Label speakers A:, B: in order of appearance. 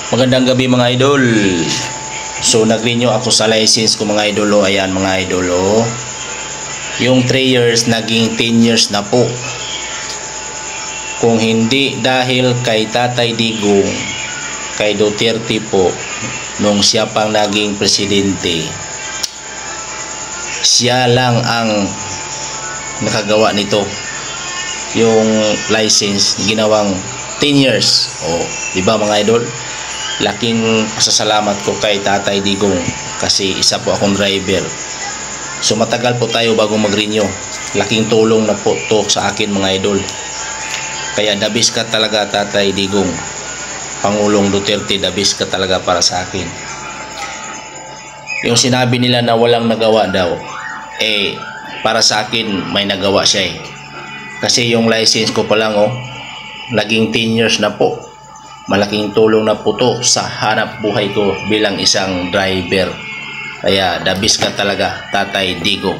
A: Magandang gabi mga idol. So nag-renew ako sa license ko mga idol. Ayan mga idol. Yung 3 years naging 10 years na po. Kung hindi dahil kay Tatay Digong, kay Duterte po, nung siya pang naging presidente, siya lang ang nakagawa nito. Yung license ginawang 10 years. Di ba mga idol? Laking pasasalamat ko kay Tatay Digong kasi isa po akong driver. So matagal po tayo bago mag-renew. Laking tulong na po to sa akin mga idol. Kaya dabis ka talaga Tatay Digong. Pangulong Duterte, dabis ka talaga para sa akin. Yung sinabi nila na walang nagawa daw, para sa akin may nagawa siya Kasi yung license ko pa lang laging 10 years na po. Malaking tulong na po to sa hanap buhay ko bilang isang driver. Kaya dabis ka talaga Tatay Digong.